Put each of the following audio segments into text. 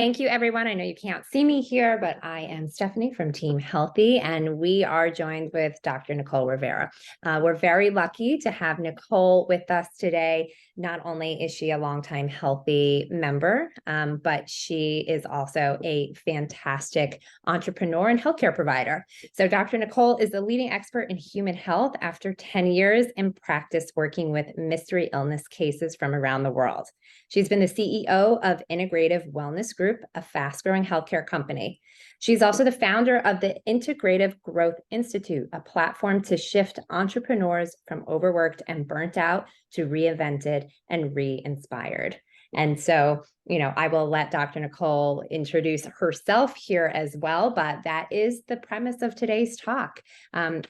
Thank you, everyone. I know you can't see me here, but I am Stephanie from Team Healthie, and we are joined with Dr. Nicole Rivera. We're very lucky to have Nicole with us today. Not only is she a longtime Healthie member, but she is also a fantastic entrepreneur and healthcare provider. So Dr. Nicole is the leading expert in human health after 10 years in practice working with mystery illness cases from around the world. She's been the CEO of Integrative Wellness Group, a fast-growing healthcare company. She's also the founder of the Integrative Growth Institute, a platform to shift entrepreneurs from overworked and burnt out to reinvented and re-inspired. And so, I will let Dr. Nicole introduce herself here as well, but that is the premise of today's talk.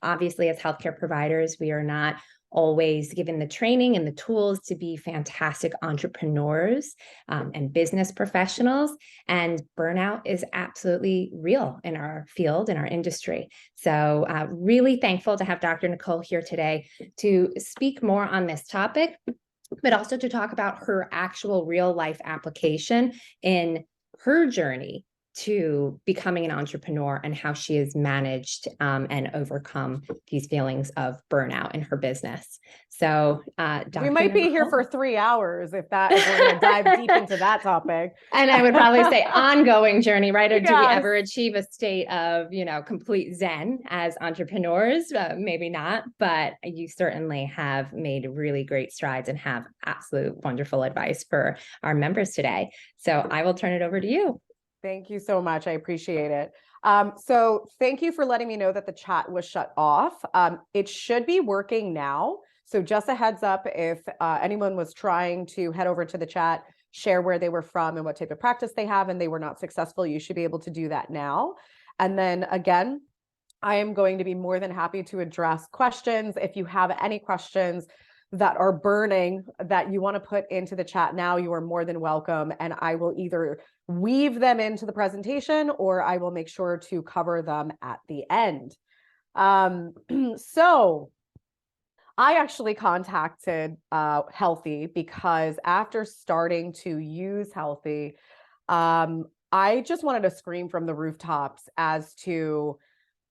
Obviously, as healthcare providers, we are not always given the training and the tools to be fantastic entrepreneurs and business professionals. And burnout is absolutely real in our field, in our industry. So really thankful to have Dr. Nicole here today to speak more on this topic, but also to talk about her actual real life application in her journey to becoming an entrepreneur and how she has managed and overcome these feelings of burnout in her business. So we might be here for 3 hours if we're going to dive deep into that topic. And I would probably say ongoing journey, right? Or do we ever achieve a state of, complete zen as entrepreneurs? Maybe not, but you certainly have made really great strides and have absolute wonderful advice for our members today. So I will turn it over to you. Thank you so much. I appreciate it. So thank you for letting me know that the chat was shut off. It should be working now. So just a heads up, if anyone was trying to head over to the chat, share where they were from and what type of practice they have, and they were not successful, you should be able to do that now. And then again, I am going to be more than happy to address questions. If you have any questions that are burning that you want to put into the chat now, you are more than welcome. And I will either weave them into the presentation or I will make sure to cover them at the end. So I actually contacted Healthie because after starting to use Healthie, I just wanted to scream from the rooftops as to,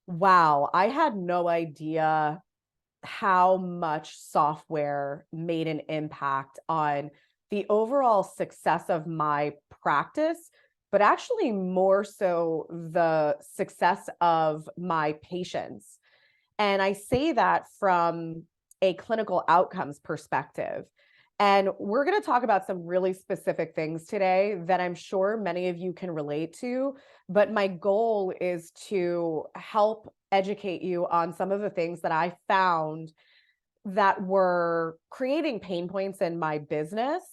wow, I had no idea how much software made an impact on the overall success of my practice, but actually more so the success of my patients. And I say that from a clinical outcomes perspective. And we're going to talk about some really specific things today that I'm sure many of you can relate to, but my goal is to help educate you on some of the things that I found that were creating pain points in my business,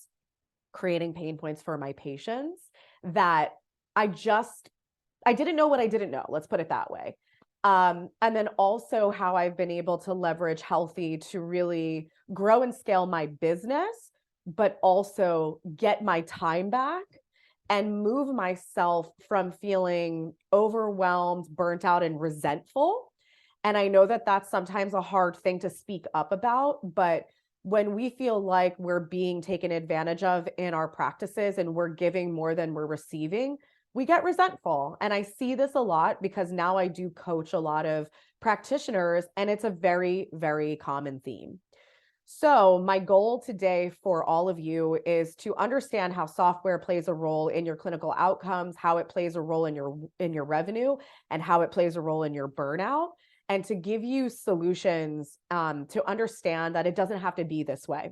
creating pain points for my patients that I didn't know what I didn't know. Let's put it that way. And then also how I've been able to leverage Healthie to really grow and scale my business, but also get my time back and move myself from feeling overwhelmed, burnt out, and resentful. And I know that that's sometimes a hard thing to speak up about, but when we feel like we're being taken advantage of in our practices and we're giving more than we're receiving, we get resentful. And I see this a lot because now I do coach a lot of practitioners, and it's a very, very common theme. So my goal today for all of you is to understand how software plays a role in your clinical outcomes, how it plays a role in your revenue, and how it plays a role in your burnout, and to give you solutions to understand that it doesn't have to be this way.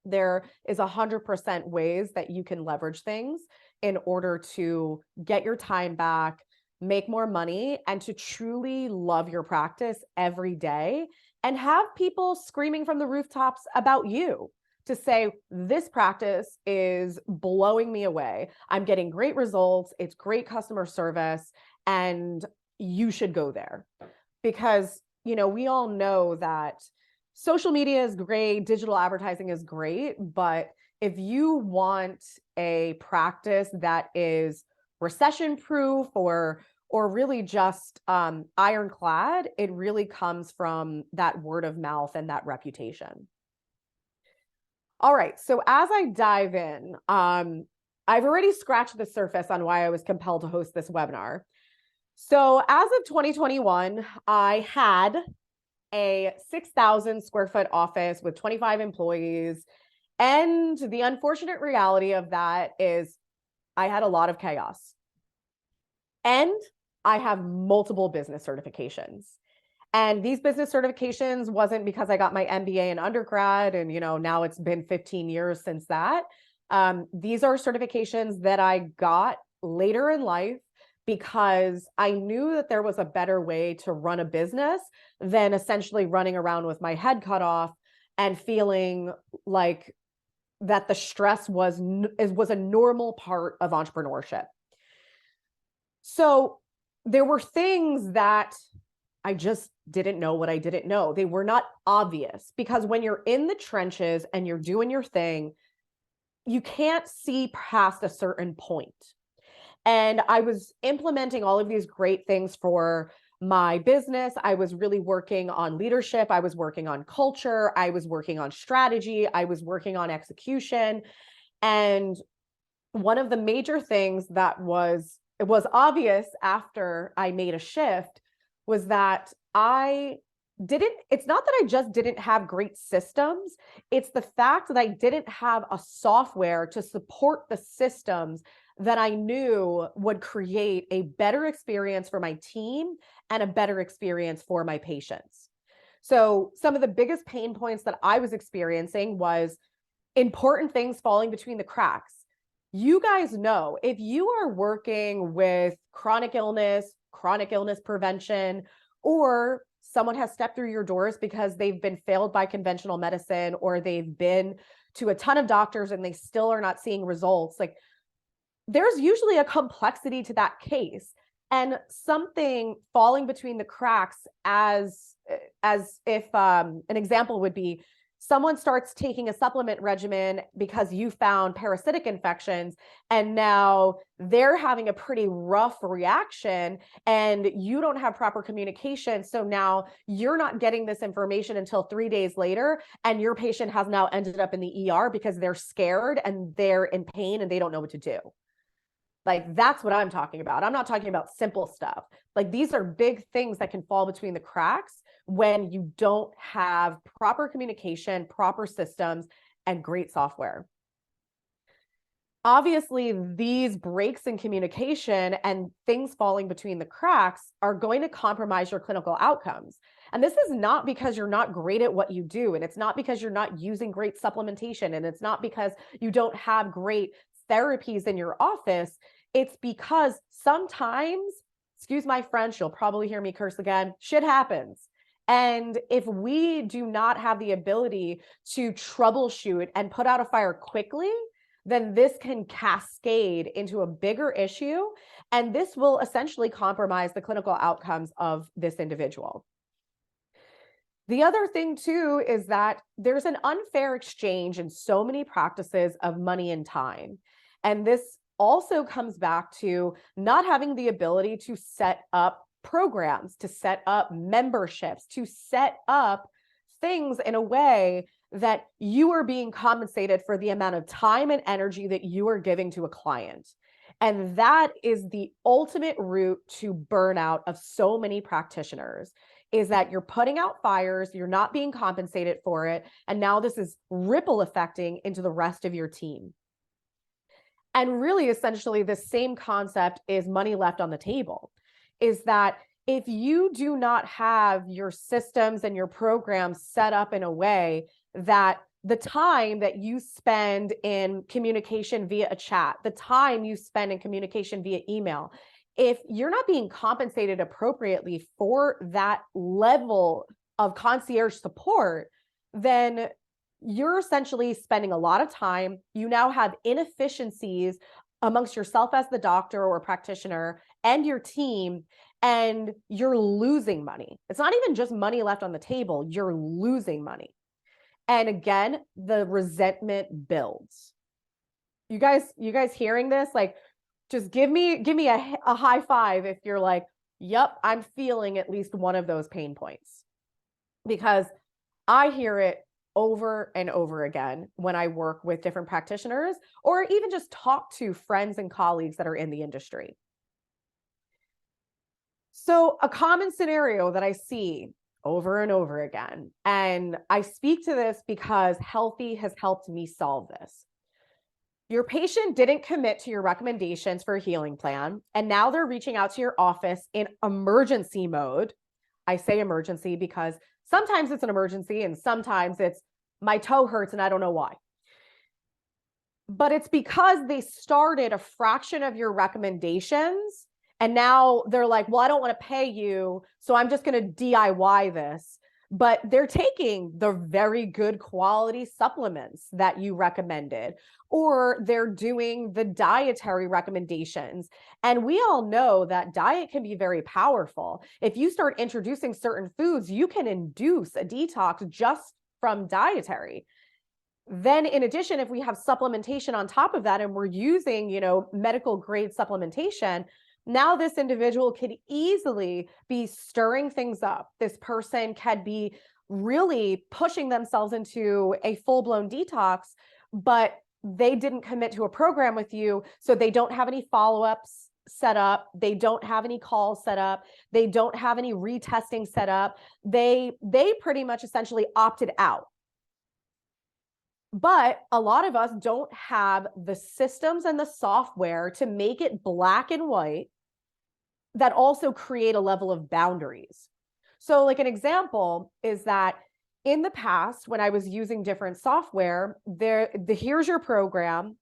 There is 100% ways that you can leverage things in order to get your time back, make more money, and to truly love your practice every day and have people screaming from the rooftops about you to say, this practice is blowing me away. I'm getting great results. It's great customer service, and you should go there. Because, we all know that social media is great, digital advertising is great, but if you want a practice that is recession proof or really just ironclad, it really comes from that word of mouth and that reputation. All right, so as I dive in, I've already scratched the surface on why I was compelled to host this webinar. So as of 2021, I had a 6,000 square foot office with 25 employees. And the unfortunate reality of that is I had a lot of chaos. And I have multiple business certifications. And these business certifications wasn't because I got my MBA in undergrad and, now it's been 15 years since that. These are certifications that I got later in life because I knew that there was a better way to run a business than essentially running around with my head cut off and feeling like that the stress was a normal part of entrepreneurship. So there were things that I just didn't know what I didn't know. They were not obvious because when you're in the trenches and you're doing your thing, you can't see past a certain point. And I was implementing all of these great things for my business. I was really working on leadership. I was working on culture. I was working on strategy. I was working on execution. And one of the major things that was obvious after I made a shift was that it's not that I just didn't have great systems. It's the fact that I didn't have a software to support the systems that I knew would create a better experience for my team and a better experience for my patients. So some of the biggest pain points that I was experiencing was important things falling between the cracks. You guys know, if you are working with chronic illness prevention, or someone has stepped through your doors because they've been failed by conventional medicine, or they've been to a ton of doctors and they still are not seeing results, like there's usually a complexity to that case, and something falling between the cracks as if an example would be someone starts taking a supplement regimen because you found parasitic infections and now they're having a pretty rough reaction and you don't have proper communication. So now you're not getting this information until 3 days later, and your patient has now ended up in the ER because they're scared and they're in pain and they don't know what to do. Like, that's what I'm talking about. I'm not talking about simple stuff. Like, these are big things that can fall between the cracks when you don't have proper communication, proper systems, and great software. Obviously, these breaks in communication and things falling between the cracks are going to compromise your clinical outcomes. And this is not because you're not great at what you do, and it's not because you're not using great supplementation, and it's not because you don't have great therapies in your office. It's because sometimes, excuse my French, you'll probably hear me curse again, shit happens. And if we do not have the ability to troubleshoot and put out a fire quickly, then this can cascade into a bigger issue. And this will essentially compromise the clinical outcomes of this individual. The other thing too is that there's an unfair exchange in so many practices of money and time. And this also comes back to not having the ability to set up programs, to set up memberships, to set up things in a way that you are being compensated for the amount of time and energy that you are giving to a client. And that is the ultimate route to burnout of so many practitioners, is that you're putting out fires, you're not being compensated for it, and now this is ripple affecting into the rest of your team. And really, essentially, the same concept is money left on the table, is that if you do not have your systems and your programs set up in a way that the time that you spend in communication via a chat, the time you spend in communication via email, if you're not being compensated appropriately for that level of concierge support, then you're essentially spending a lot of time. You now have inefficiencies amongst yourself as the doctor or practitioner and your team, and you're losing money. It's not even just money left on the table, you're losing money. And again, the resentment builds. You guys hearing this? Like, just give me a high five if you're like, yep, I'm feeling at least one of those pain points. Because I hear it over and over again when I work with different practitioners or even just talk to friends and colleagues that are in the industry. So a common scenario that I see over and over again, and I speak to this because Healthie has helped me solve this. Your patient didn't commit to your recommendations for a healing plan, and now they're reaching out to your office in emergency mode. I say emergency because sometimes it's an emergency and sometimes it's my toe hurts and I don't know why. But it's because they started a fraction of your recommendations and now they're like, well, I don't want to pay you, so I'm just going to DIY this. But they're taking the very good quality supplements that you recommended, or they're doing the dietary recommendations. And we all know that diet can be very powerful. If you start introducing certain foods, you can induce a detox just from dietary. Then in addition, if we have supplementation on top of that and we're using, medical grade supplementation, now this individual could easily be stirring things up. This person could be really pushing themselves into a full-blown detox, but they didn't commit to a program with you, so they don't have any follow-ups set up. They don't have any calls set up. They don't have any retesting set up. They pretty much essentially opted out. But a lot of us don't have the systems and the software to make it black and white that also create a level of boundaries. So like an example is that in the past, when I was using different software, here's your program.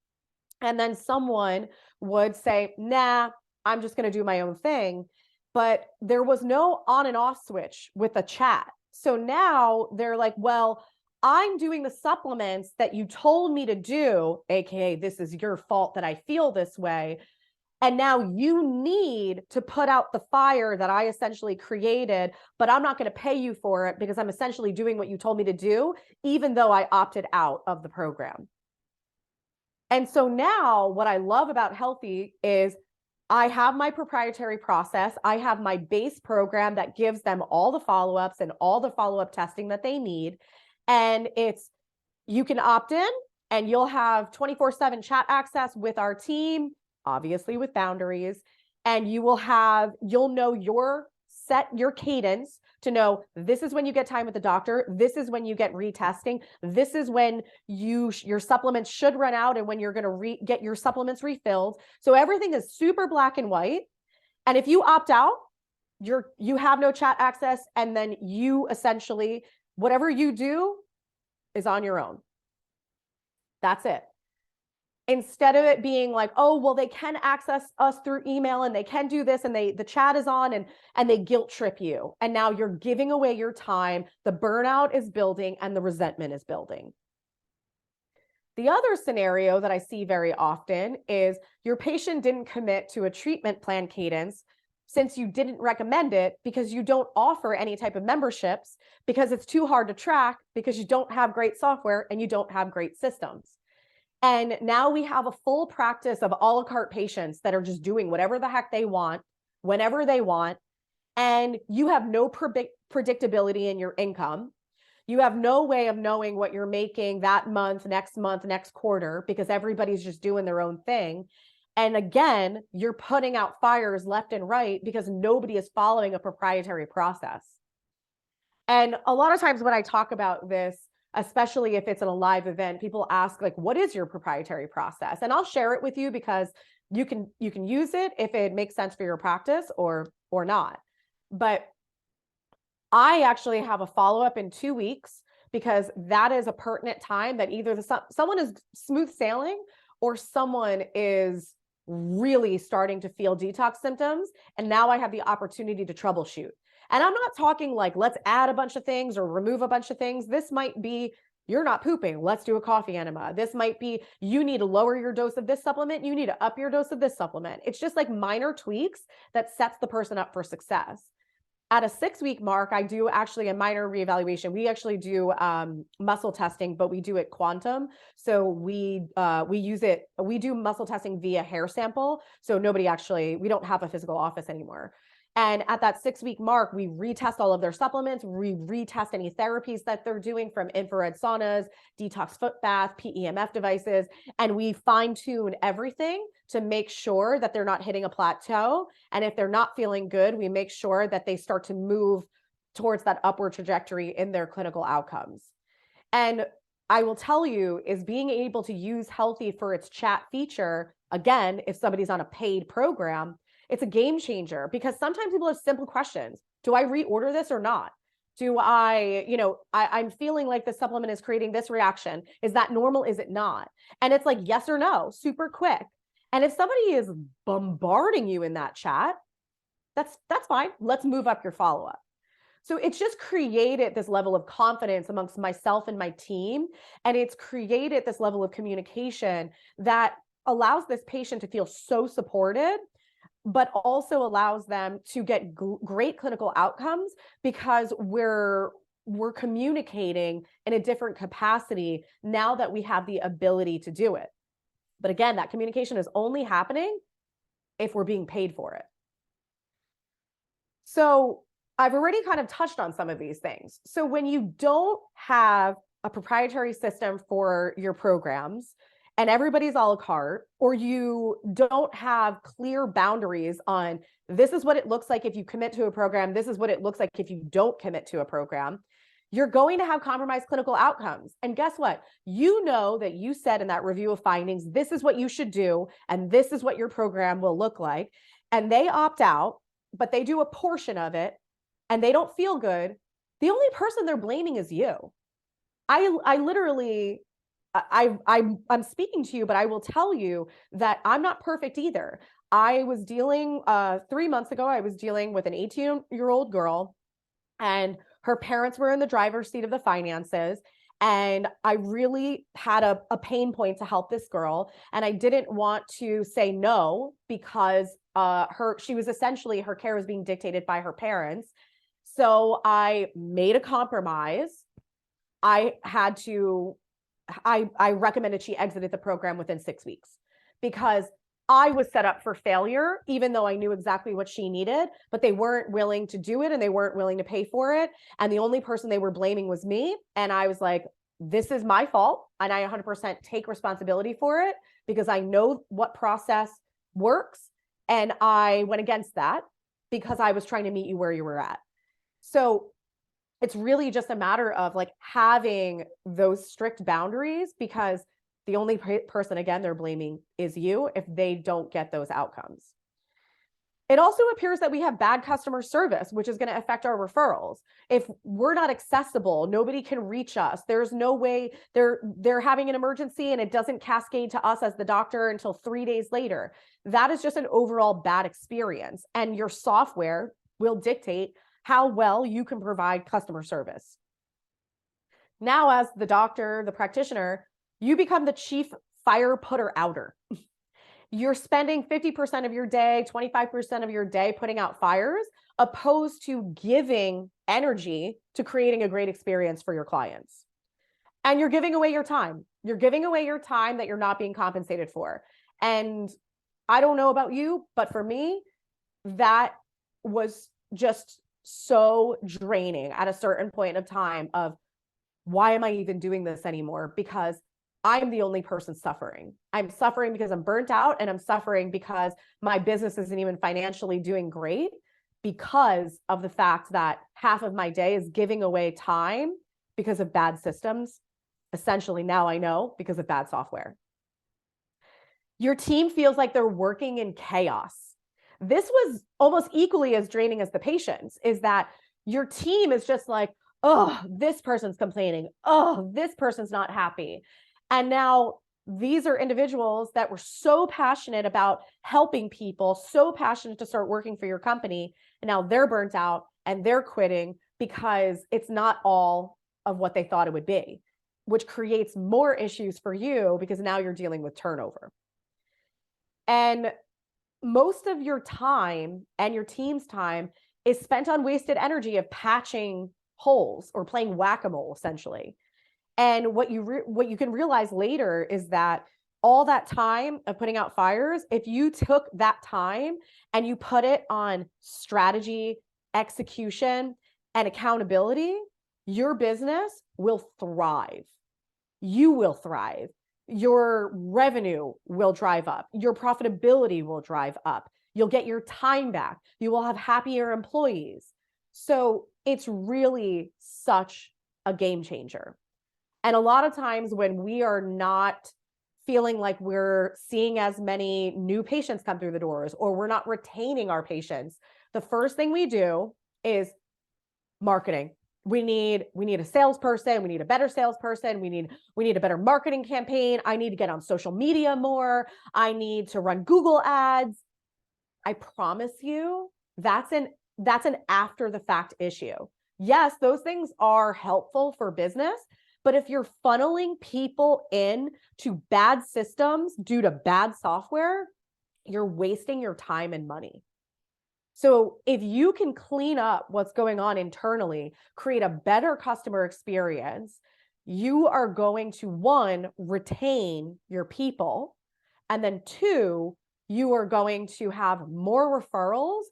And then someone would say, nah, I'm just going to do my own thing. But there was no on and off switch with the chat. So now they're like, well, I'm doing the supplements that you told me to do, AKA this is your fault that I feel this way. And now you need to put out the fire that I essentially created, but I'm not going to pay you for it because I'm essentially doing what you told me to do, even though I opted out of the program. And so now what I love about Healthie is I have my proprietary process. I have my base program that gives them all the follow-ups and all the follow-up testing that they need. And you can opt in and you'll have 24/7 chat access with our team, obviously with boundaries, and you'll know your cadence to know this is when you get time with the doctor, this is when you get retesting, this is when your supplements should run out and when you're going to get your supplements refilled. So everything is super black and white. And if you opt out, you have no chat access, and then you essentially, whatever you do is on your own. That's it. Instead of it being like, oh, well, they can access us through email and they can do this and the chat is on and they guilt trip you. And now you're giving away your time. The burnout is building and the resentment is building. The other scenario that I see very often is your patient didn't commit to a treatment plan cadence since you didn't recommend it because you don't offer any type of memberships, because it's too hard to track, because you don't have great software and you don't have great systems. And now we have a full practice of a la carte patients that are just doing whatever the heck they want, whenever they want. And you have no predictability in your income. You have no way of knowing what you're making that month, next quarter, because everybody's just doing their own thing. And again, you're putting out fires left and right because nobody is following a proprietary process. And a lot of times when I talk about this, especially if it's in a live event, people ask like, what is your proprietary process? And I'll share it with you because you can use it if it makes sense for your practice or not. But I actually have a follow-up in 2 weeks because that is a pertinent time that either someone is smooth sailing or someone is really starting to feel detox symptoms. And now I have the opportunity to troubleshoot. And I'm not talking like, let's add a bunch of things or remove a bunch of things. This might be, you're not pooping, let's do a coffee enema. This might be, you need to lower your dose of this supplement. You need to up your dose of this supplement. It's just like minor tweaks that sets the person up for success. At a 6-week mark, I do actually a minor reevaluation. We actually do muscle testing, but we do it quantum. So we do muscle testing via hair sample. So we don't have a physical office anymore. And at that 6-week mark, we retest all of their supplements. We retest any therapies that they're doing, from infrared saunas, detox foot bath, PEMF devices. And we fine tune everything to make sure that they're not hitting a plateau. And if they're not feeling good, we make sure that they start to move towards that upward trajectory in their clinical outcomes. And I will tell you, is being able to use Healthie for its chat feature, again, if somebody's on a paid program, it's a game changer, because sometimes people have simple questions. Do I reorder this or not? Do I'm feeling like the supplement is creating this reaction. Is that normal? Is it not? And it's like, yes or no, super quick. And if somebody is bombarding you in that chat, that's fine. Let's move up your follow-up. So it's just created this level of confidence amongst myself and my team. And it's created this level of communication that allows this patient to feel so supported, but also allows them to get great clinical outcomes, because we're communicating in a different capacity now that we have the ability to do it. But again, that communication is only happening if we're being paid for it. So I've already kind of touched on some of these things. So when you don't have a proprietary system for your programs, and everybody's a la carte, or you don't have clear boundaries on, this is what it looks like if you commit to a program, this is what it looks like if you don't commit to a program, you're going to have compromised clinical outcomes. And guess what? You know that you said in that review of findings, this is what you should do, and this is what your program will look like. And they opt out, but they do a portion of it, and they don't feel good. The only person they're blaming is you. I literally, I'm speaking to you, but I will tell you that I'm not perfect either. I was dealing 3 months ago, I was dealing with an 18-year-old girl, and her parents were in the driver's seat of the finances. And I really had a pain point to help this girl. And I didn't want to say no, because she was essentially, her care was being dictated by her parents. So I made a compromise. I recommended she exited the program within 6 weeks, because I was set up for failure, even though I knew exactly what she needed, but they weren't willing to do it, and they weren't willing to pay for it. And the only person they were blaming was me. And I was like, this is my fault. And I 100% take responsibility for it, because I know what process works. And I went against that because I was trying to meet you where you were at. So it's really just a matter of like having those strict boundaries, because the only person, again, they're blaming is you if they don't get those outcomes. It also appears that we have bad customer service, which is going to affect our referrals. If we're not accessible, nobody can reach us. There's no way they're having an emergency and it doesn't cascade to us as the doctor until 3 days later. That is just an overall bad experience. And your software will dictate how well you can provide customer service. Now, as the doctor, the practitioner, you become the chief fire putter outer. You're spending 50% of your day, 25% of your day putting out fires, opposed to giving energy to creating a great experience for your clients. And you're giving away your time. You're giving away your time that you're not being compensated for. And I don't know about you, but for me, that was just so draining at a certain point of time of, why am I even doing this anymore? Because I'm the only person suffering. I'm suffering because I'm burnt out, and I'm suffering because my business isn't even financially doing great, because of the fact that half of my day is giving away time because of bad systems. Essentially, now I know, because of bad software. Your team feels like they're working in chaos. This was almost equally as draining as the patients, is that your team is just like, oh, this person's complaining. Oh, this person's not happy. And now these are individuals that were so passionate about helping people, so passionate to start working for your company. And now they're burnt out and they're quitting because it's not all of what they thought it would be, which creates more issues for you, because now you're dealing with turnover. And most of your time and your team's time is spent on wasted energy of patching holes or playing whack-a-mole, essentially. And what you can realize later is that all that time of putting out fires, if you took that time and you put it on strategy, execution, and accountability, your business will thrive. You will thrive. Your revenue will drive up. Your profitability will drive up. You'll get your time back. You will have happier employees. So it's really such a game changer. And a lot of times when we are not feeling like we're seeing as many new patients come through the doors, or we're not retaining our patients, the first thing we do is marketing. We need a salesperson. We need a better salesperson. We need a better marketing campaign. I need to get on social media more. I need to run Google ads. I promise you, that's an after the fact issue. Yes, those things are helpful for business, but if you're funneling people in to bad systems due to bad software, you're wasting your time and money. So if you can clean up what's going on internally, create a better customer experience, you are going to, one, retain your people, and then two, you are going to have more referrals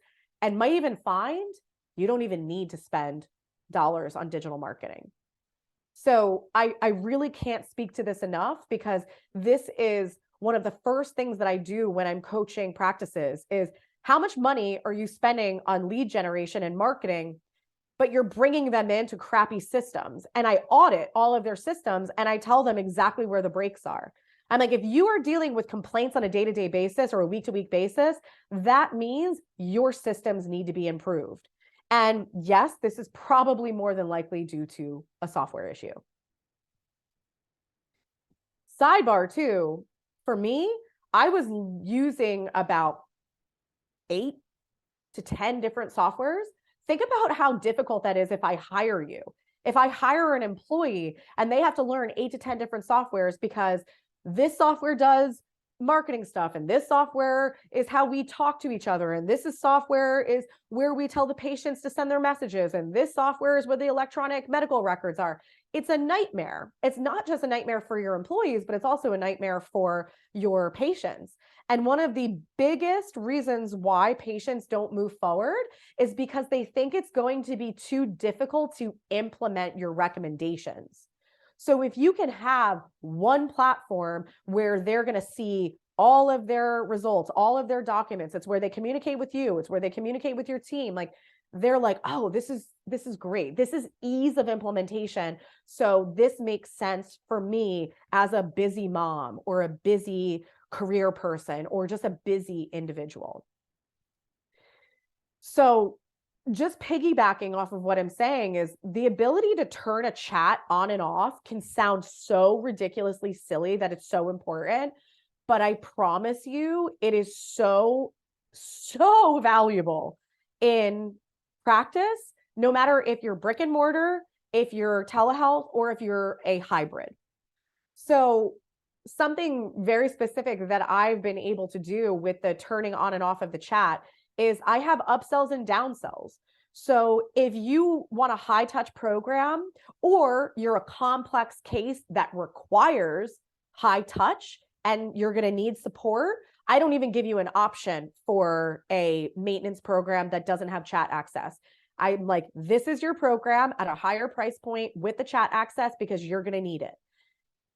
and might even find you don't even need to spend dollars on digital marketing. So I really can't speak to this enough, because this is one of the first things that I do when I'm coaching practices is, how much money are you spending on lead generation and marketing, but you're bringing them into crappy systems? And I audit all of their systems and I tell them exactly where the breaks are. I'm like, if you are dealing with complaints on a day-to-day basis or a week-to-week basis, that means your systems need to be improved. And yes, this is probably more than likely due to a software issue. Sidebar too, for me, I was using about 8 to 10 different softwares. Think about how difficult that is if I hire you. If I hire an employee and they have to learn 8 to 10 different softwares because this software does marketing stuff, and this software is how we talk to each other, and this is software is where we tell the patients to send their messages, and this software is where the electronic medical records are. It's a nightmare. It's not just a nightmare for your employees, but it's also a nightmare for your patients. And one of the biggest reasons why patients don't move forward is because they think it's going to be too difficult to implement your recommendations. So if you can have one platform where they're going to see all of their results, all of their documents, it's where they communicate with you, it's where they communicate with your team, like they're like, oh, this is great. This is ease of implementation. So this makes sense for me as a busy mom or a busy career person or just a busy individual. So just piggybacking off of what I'm saying is, the ability to turn a chat on and off can sound so ridiculously silly that it's so important, but I promise you it is so valuable in practice, no matter if you're brick and mortar, if you're telehealth, or if you're a hybrid. So something very specific that I've been able to do with the turning on and off of the chat is I have upsells and downsells. So if you want a high touch program, or you're a complex case that requires high touch and you're going to need support, I don't even give you an option for a maintenance program that doesn't have chat access. I'm like, this is your program at a higher price point with the chat access because you're going to need it.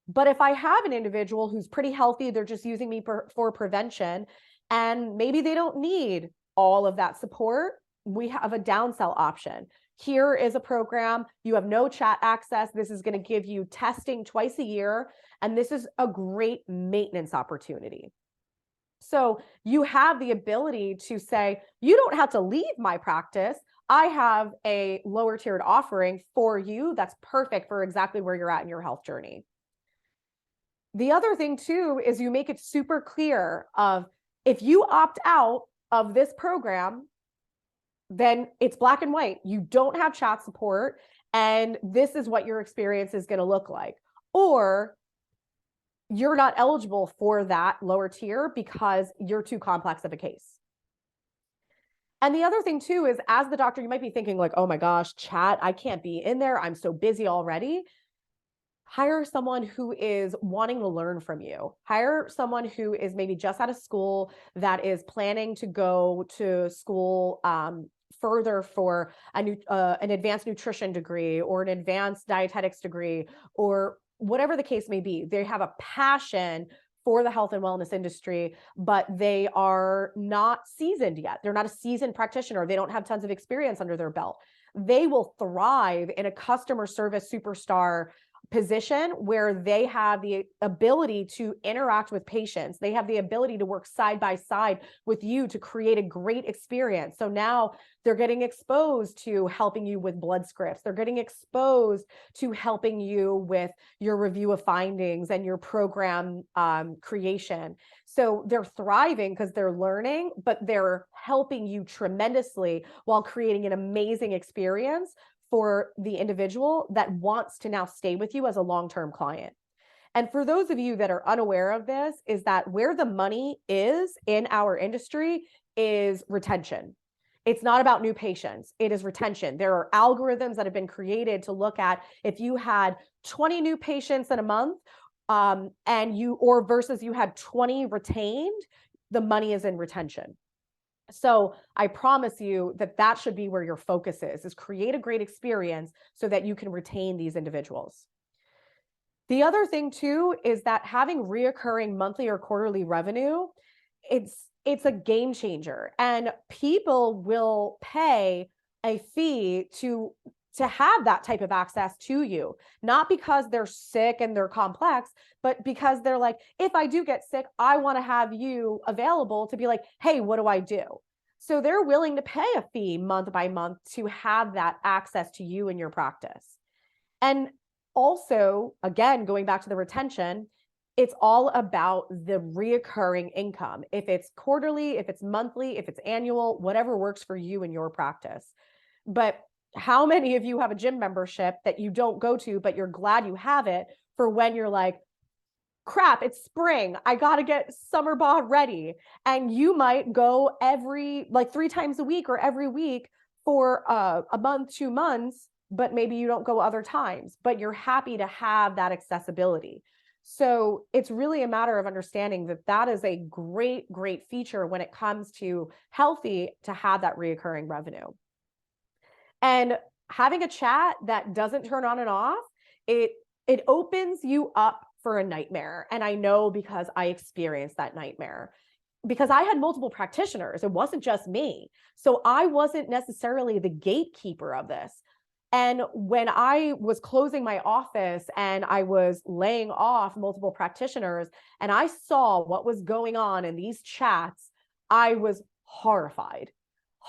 But if I have an individual who's pretty healthy, they're just using me for prevention, and maybe they don't need all of that support, we have a downsell option. Here is a program. You have no chat access. This is going to give you testing twice a year. And this is a great maintenance opportunity. So you have the ability to say, you don't have to leave my practice. I have a lower tiered offering for you that's perfect for exactly where you're at in your health journey. The other thing too is you make it super clear of, if you opt out of this program, then it's black and white. You don't have chat support, and this is what your experience is going to look like. Or you're not eligible for that lower tier because you're too complex of a case. And the other thing too is, as the doctor, you might be thinking like, oh my gosh, chat, I can't be in there. I'm so busy already. hire someone who is wanting to learn from you. Hire someone who is maybe just out of school that is planning to go to school further for an advanced nutrition degree or an advanced dietetics degree, or whatever the case may be. They have a passion for the health and wellness industry, but they are not seasoned yet. They're not a seasoned practitioner. They don't have tons of experience under their belt. They will thrive in a customer service superstar position where they have the ability to interact with patients. They have the ability to work side by side with you to create a great experience. So now they're getting exposed to helping you with blood scripts. They're getting exposed to helping you with your review of findings and your program creation. So they're thriving because they're learning, but they're helping you tremendously while creating an amazing experience for the individual that wants to now stay with you as a long-term client. And for those of you that are unaware of this, is that where the money is in our industry is retention. It's not about new patients. It is retention. There are algorithms that have been created to look at if you had 20 new patients in a month, versus you had 20 retained, the money is in retention. So I promise you that should be where your focus is create a great experience so that you can retain these individuals. The other thing too is that having reoccurring monthly or quarterly revenue, it's a game changer, and people will pay a fee to have that type of access to you, not because they're sick and they're complex, but because they're like, if I do get sick, I want to have you available to be like, hey, what do I do? So they're willing to pay a fee month by month to have that access to you in your practice. And also, again, going back to the retention, it's all about the reoccurring income. If it's quarterly, if it's monthly, if it's annual, whatever works for you in your practice. But how many of you have a gym membership that you don't go to, but you're glad you have it for when you're like, crap, it's spring, I got to get summer bod ready. And you might go like 3 times a week or every week for a month, 2 months, but maybe you don't go other times, but you're happy to have that accessibility. So it's really a matter of understanding that is a great, great feature when it comes to Healthie to have that reoccurring revenue. And having a chat that doesn't turn on and off, it opens you up for a nightmare. And I know because I experienced that nightmare, because I had multiple practitioners. It wasn't just me. So I wasn't necessarily the gatekeeper of this. And when I was closing my office and I was laying off multiple practitioners and I saw what was going on in these chats, I was horrified.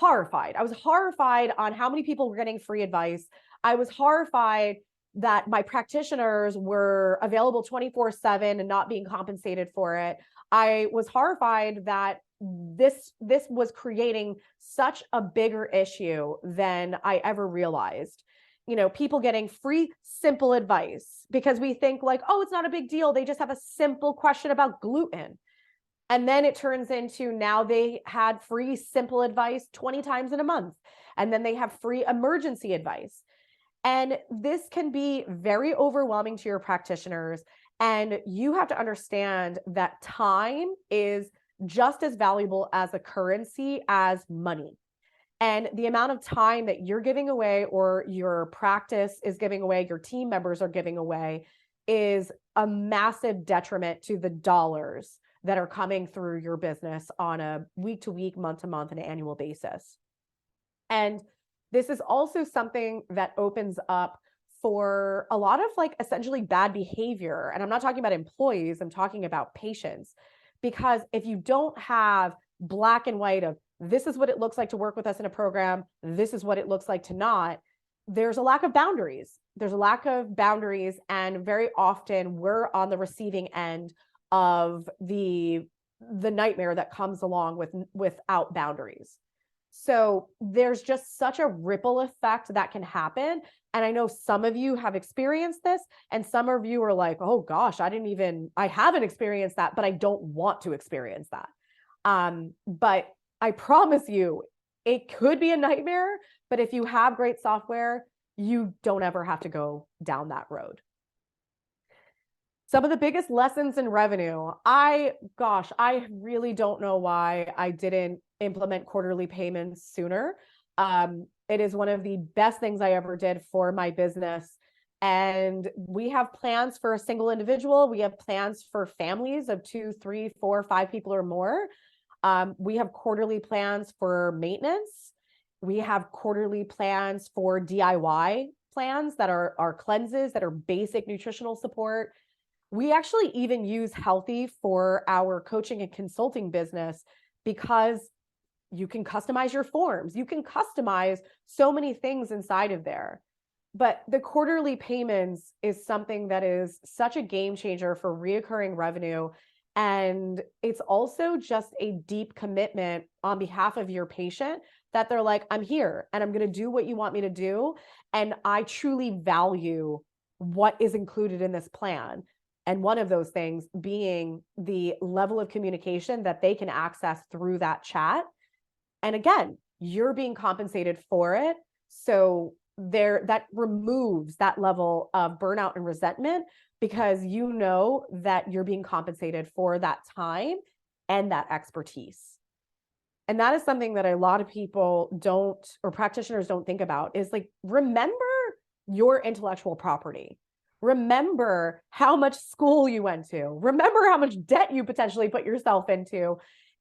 I was horrified on how many people were getting free advice. I was horrified that my practitioners were available 24/7 and not being compensated for it. I was horrified that this was creating such a bigger issue than I ever realized. You know, people getting free, simple advice because we think like, oh, it's not a big deal. They just have a simple question about gluten. And then it turns into now they had free, simple advice 20 times in a month. And then they have free emergency advice. And this can be very overwhelming to your practitioners. And you have to understand that time is just as valuable as a currency as money. And the amount of time that you're giving away or your practice is giving away, your team members are giving away, is a massive detriment to the dollars that are coming through your business on a week to week, month to month, and annual basis. And this is also something that opens up for a lot of like essentially bad behavior. And I'm not talking about employees, I'm talking about patients. Because if you don't have black and white of this is what it looks like to work with us in a program, this is what it looks like to not, there's a lack of boundaries. There's a lack of boundaries. And very often we're on the receiving end of the nightmare that comes along without boundaries. So there's just such a ripple effect that can happen. And I know some of you have experienced this and some of you are like, oh gosh, I haven't experienced that, but I don't want to experience that. But I promise you, it could be a nightmare, but if you have great software, you don't ever have to go down that road. Some of the biggest lessons in revenue. Gosh, I really don't know why I didn't implement quarterly payments sooner. It is one of the best things I ever did for my business. And we have plans for a single individual. We have plans for families of 2, 3, 4, 5 people or more. We have quarterly plans for maintenance. We have quarterly plans for DIY plans that are cleanses, that are basic nutritional support. We actually even use Healthie for our coaching and consulting business because you can customize your forms. You can customize so many things inside of there. But the quarterly payments is something that is such a game changer for reoccurring revenue. And it's also just a deep commitment on behalf of your patient that they're like, I'm here and I'm going to do what you want me to do. And I truly value what is included in this plan. And one of those things being the level of communication that they can access through that chat. And again, you're being compensated for it. So that removes that level of burnout and resentment because you know that you're being compensated for that time and that expertise. And that is something that a lot of people don't, or practitioners don't think about, is like, remember your intellectual property. Remember how much school you went to. Remember how much debt you potentially put yourself into.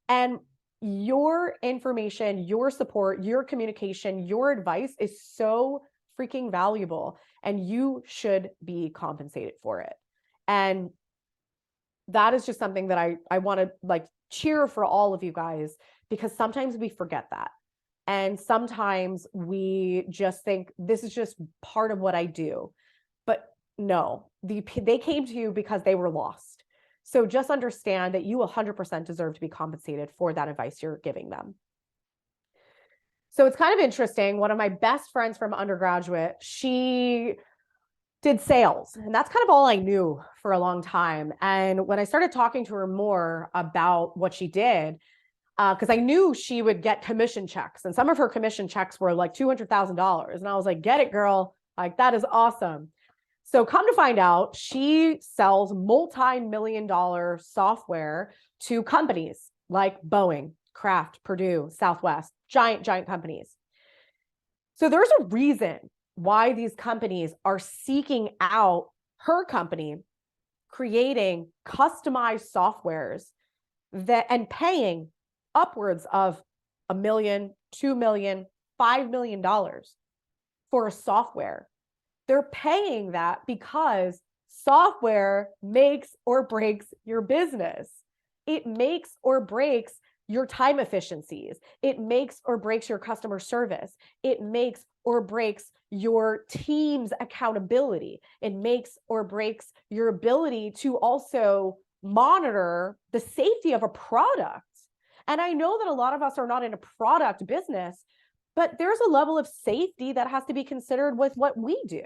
And your information, your support, your communication, your advice is so freaking valuable, and you should be compensated for it. And that is just something that I want to like cheer for all of you guys, because sometimes we forget that. And sometimes we just think this is just part of what I do. But no, they came to you because they were lost. So just understand that you 100% deserve to be compensated for that advice you're giving them. So it's kind of interesting. One of my best friends from undergraduate, she did sales, and that's kind of all I knew for a long time. And when I started talking to her more about what she did, because I knew she would get commission checks, and some of her commission checks were like $200,000. And I was like, get it, girl. Like, that is awesome. So come to find out, she sells multi-million-dollar software to companies like Boeing, Kraft, Purdue, Southwest, giant companies. So there's a reason why these companies are seeking out her company, creating customized softwares and paying upwards of $1 million, $2 million, $5 million for a software. They're paying that because software makes or breaks your business. It makes or breaks your time efficiencies. It makes or breaks your customer service. It makes or breaks your team's accountability. It makes or breaks your ability to also monitor the safety of a product. And I know that a lot of us are not in a product business, but there's a level of safety that has to be considered with what we do.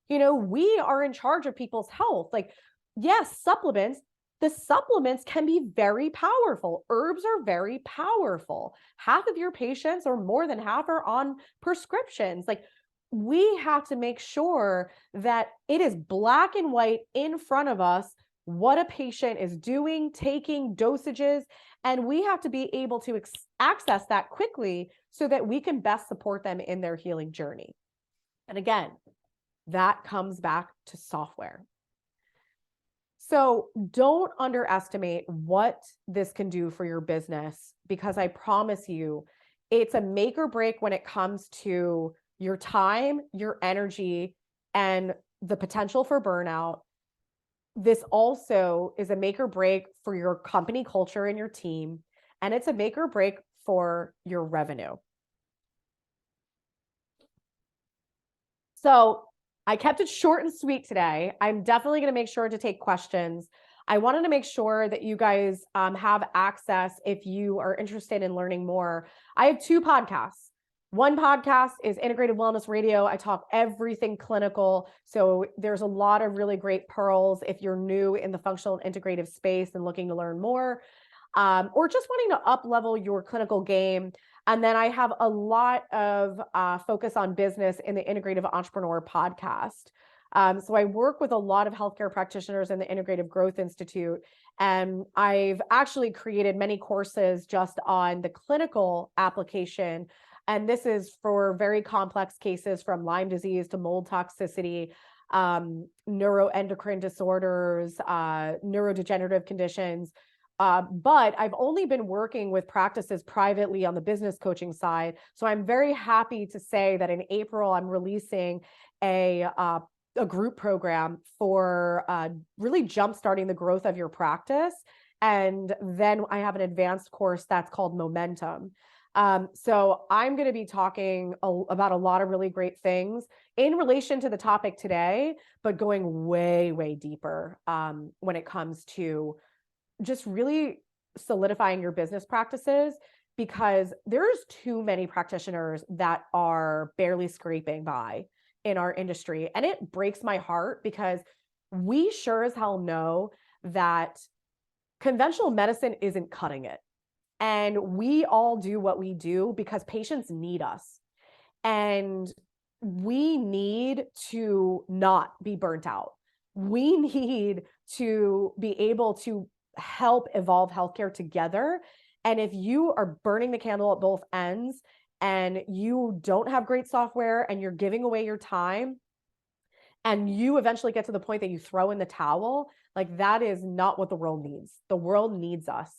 You know, we are in charge of people's health. Like, yes, supplements, the supplements can be very powerful. Herbs are very powerful. Half of your patients, or more than half, are on prescriptions. Like, we have to make sure that it is black and white in front of us what a patient is doing, taking dosages, and we have to be able to access that quickly so that we can best support them in their healing journey. And again, that comes back to software. So don't underestimate what this can do for your business, because I promise you, it's a make or break when it comes to your time, your energy, and the potential for burnout. This also is a make or break for your company culture and your team, and it's a make or break for your revenue. So I kept it short and sweet today. I'm definitely going to make sure to take questions. I wanted to make sure that you guys have access if you are interested in learning more. I have 2 podcasts. One podcast is Integrative Wellness Radio. I talk everything clinical. So there's a lot of really great pearls if you're new in the functional and integrative space and looking to learn more, or just wanting to up-level your clinical game. And then I have a lot of focus on business in the Integrative Entrepreneur podcast. So I work with a lot of healthcare practitioners in the Integrative Growth Institute, and I've actually created many courses just on the clinical application. And this is for very complex cases from Lyme disease to mold toxicity, neuroendocrine disorders, neurodegenerative conditions. But I've only been working with practices privately on the business coaching side. So I'm very happy to say that in April, I'm releasing a group program for really jumpstarting the growth of your practice. And then I have an advanced course that's called Momentum. So I'm going to be talking about a lot of really great things in relation to the topic today, but going way, way deeper when it comes to just really solidifying your business practices, because there's too many practitioners that are barely scraping by in our industry. And it breaks my heart because we sure as hell know that conventional medicine isn't cutting it. And we all do what we do because patients need us. And we need to not be burnt out. We need to be able to help evolve healthcare together. And if you are burning the candle at both ends and you don't have great software and you're giving away your time and you eventually get to the point that you throw in the towel, like that is not what the world needs. The world needs us.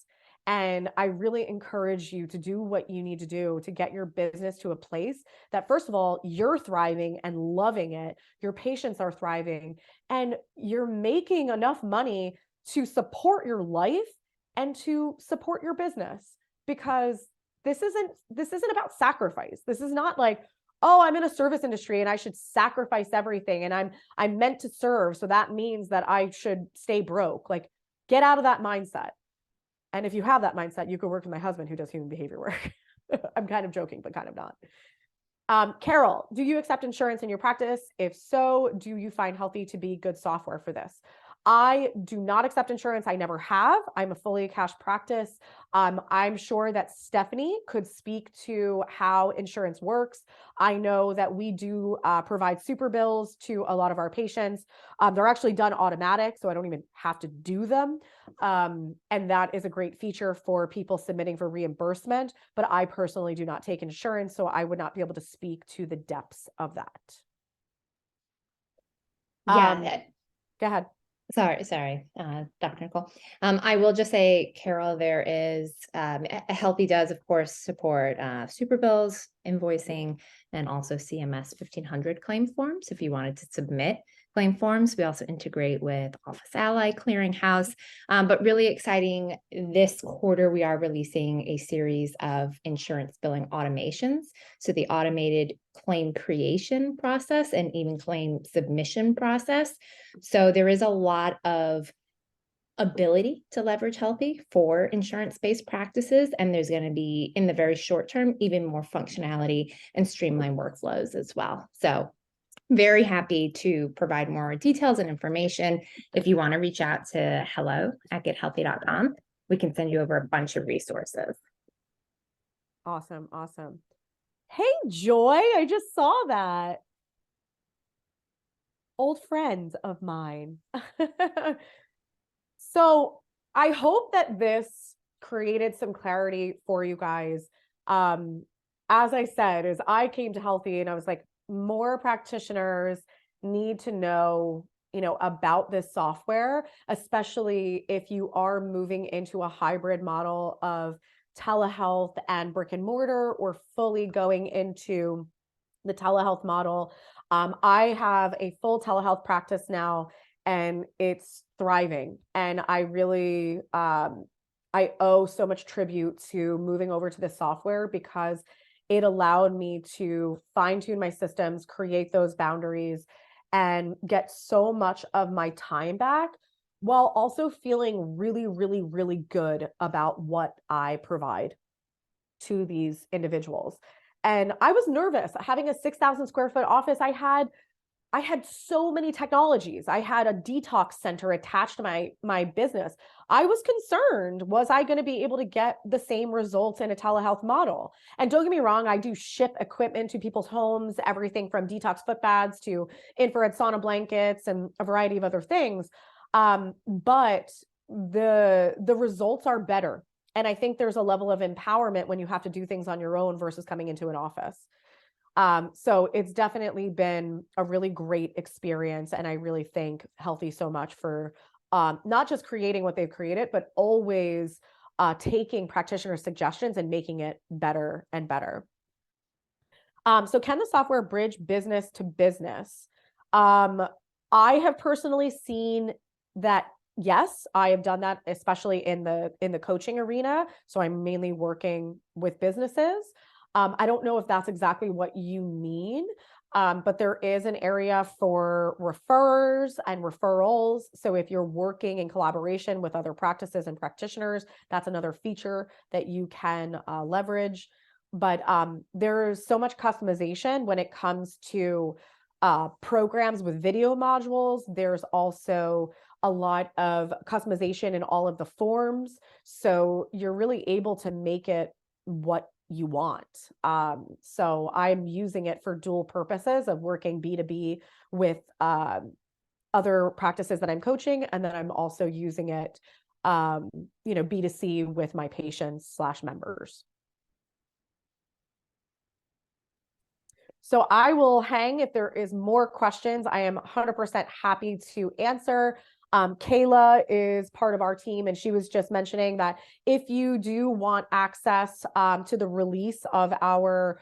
And I really encourage you to do what you need to do to get your business to a place that, first of all, you're thriving and loving it, your patients are thriving, and you're making enough money to support your life and to support your business. Because this isn't about sacrifice. This is not like, oh, I'm in a service industry and I should sacrifice everything and I'm meant to serve, so that means that I should stay broke. Like, get out of that mindset. And if you have that mindset, you could work with my husband who does human behavior work. I'm kind of joking, but kind of not. Carol, do you accept insurance in your practice? If so, do you find Healthie to be good software for this? I do not accept insurance. I never have. I'm a fully cash practice. I'm sure that Stephanie could speak to how insurance works. I know that we do provide super bills to a lot of our patients. They're actually done automatic, so I don't even have to do them. And that is a great feature for people submitting for reimbursement. But I personally do not take insurance, so I would not be able to speak to the depths of that. Yeah. Go ahead. Sorry, Dr. Nicole. I will just say, Carol, there is Healthy does, of course, support super bills, invoicing, and also CMS 1500 claim forms if you wanted to submit claim forms. We also integrate with Office Ally Clearinghouse. But really exciting, this quarter, we are releasing a series of insurance billing automations. So the automated claim creation process and even claim submission process. So there is a lot of ability to leverage Healthie for insurance-based practices. And there's going to be, in the very short term, even more functionality and streamlined workflows as well. So very happy to provide more details and information. If you want to reach out to hello@gethealthy.com, we can send you over a bunch of resources. Awesome. Awesome. Hey, Joy, I just saw that. Old friend of mine. So I hope that this created some clarity for you guys. As I said, as I came to Healthie and I was like, more practitioners need to know, about this software, especially if you are moving into a hybrid model of telehealth and brick and mortar, or fully going into the telehealth model. I have a full telehealth practice now, and it's thriving. And I really, I owe so much tribute to moving over to this software, because it allowed me to fine tune my systems, create those boundaries, and get so much of my time back, while also feeling really, really, really good about what I provide to these individuals. And I was nervous having a 6,000 square foot office. I had I had so many technologies. I had a detox center attached to my business. I was concerned, was I going to be able to get the same results in a telehealth model? And don't get me wrong, I do ship equipment to people's homes, everything from detox foot baths to infrared sauna blankets and a variety of other things. But the results are better. And I think there's a level of empowerment when you have to do things on your own versus coming into an office. So it's definitely been a really great experience. And I really thank Healthie so much for not just creating what they've created, but always taking practitioner suggestions and making it better and better. So can the software bridge business to business? I have personally seen that. Yes, I have done that, especially in the coaching arena. So I'm mainly working with businesses. I don't know if that's exactly what you mean, but there is an area for referrers and referrals. So if you're working in collaboration with other practices and practitioners, that's another feature that you can leverage. But there's so much customization when it comes to programs with video modules. There's also a lot of customization in all of the forms. So you're really able to make it what you want. So I'm using it for dual purposes of working B2B with other practices that I'm coaching. And then I'm also using it, B2C with my patients / members. So I will hang if there is more questions. I am 100% happy to answer. Kayla is part of our team, and she was just mentioning that if you do want access to the release of our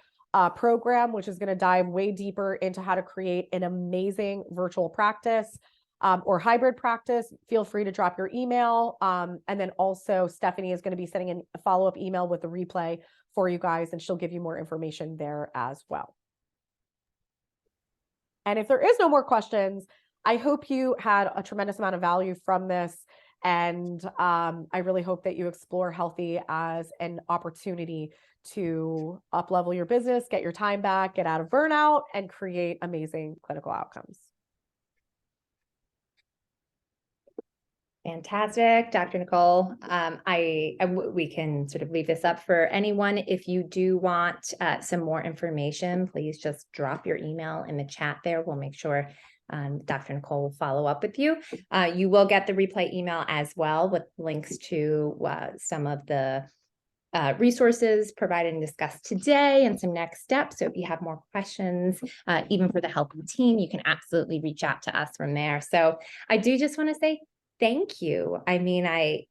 program, which is going to dive way deeper into how to create an amazing virtual practice or hybrid practice, feel free to drop your email. And then also Stephanie is going to be sending a follow-up email with the replay for you guys, and she'll give you more information there as well. And if there is no more questions, I hope you had a tremendous amount of value from this. And I really hope that you explore Healthie as an opportunity to up-level your business, get your time back, get out of burnout, and create amazing clinical outcomes. Fantastic, Dr. Nicole. We can sort of leave this up for anyone. If you do want some more information, please just drop your email in the chat there. We'll make sure Dr. Nicole will follow up with you. You will get the replay email as well with links to some of the resources provided and discussed today and some next steps. So if you have more questions, even for the Healthie team, you can absolutely reach out to us from there. So I do just want to say thank you. I mean, I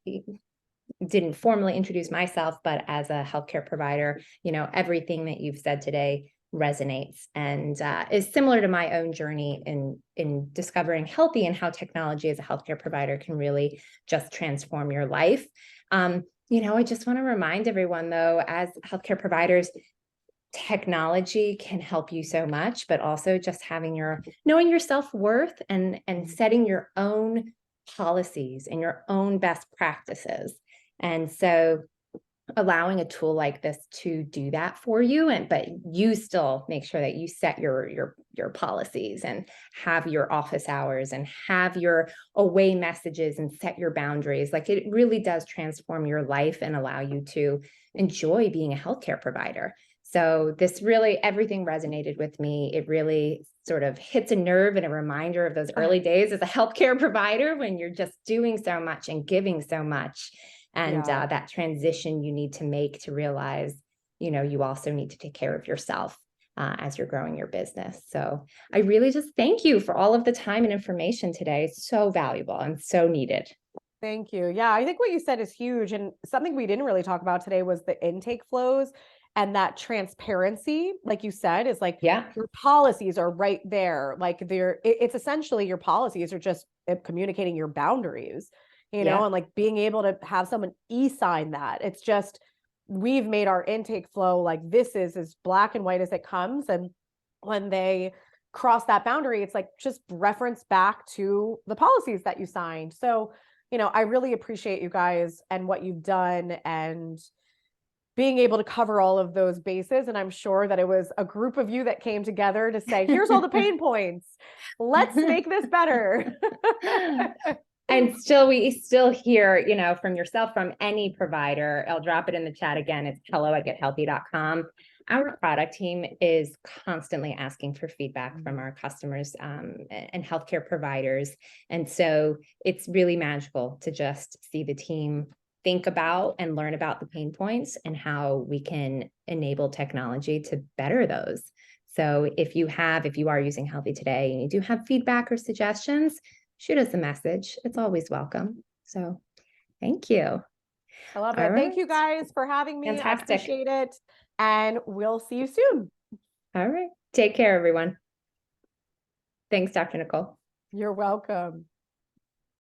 didn't formally introduce myself, but as a healthcare provider, everything that you've said today resonates and is similar to my own journey in discovering Healthie and how technology as a healthcare provider can really just transform your life. I just want to remind everyone, though, as healthcare providers, technology can help you so much, but also just knowing your self-worth and setting your own policies and your own best practices. And so allowing a tool like this to do that for you, but you still make sure that you set your policies and have your office hours and have your away messages and set your boundaries. Like, it really does transform your life and allow you to enjoy being a healthcare provider. So this really, everything resonated with me. It really sort of hits a nerve and a reminder of those early days as a healthcare provider when you're just doing so much and giving so much. And that transition you need to make to realize, you also need to take care of yourself as you're growing your business. So I really just thank you for all of the time and information today. It's so valuable and so needed. Thank you. Yeah, I think what you said is huge. And something we didn't really talk about today was the intake flows. And that transparency, like you said, is like, your policies are right there. Like it's essentially your policies are just communicating your boundaries, and like being able to have someone e-sign that. It's just, we've made our intake flow like this is as black and white as it comes. And when they cross that boundary, it's like just reference back to the policies that you signed. So, I really appreciate you guys and what you've done, and being able to cover all of those bases. And I'm sure that it was a group of you that came together to say, here's all the pain points. Let's make this better. And we still hear, from yourself, from any provider. I'll drop it in the chat again. It's hello@gethealthy.com. Our product team is constantly asking for feedback from our customers and healthcare providers. And so it's really magical to just see the team think about and learn about the pain points and how we can enable technology to better those. So if you are using Healthie today and you do have feedback or suggestions, shoot us a message. It's always welcome. So thank you. I love All it. Thank you right. guys for having me. Fantastic. I appreciate it. And we'll see you soon. All right. Take care, everyone. Thanks, Dr. Nicole. You're welcome.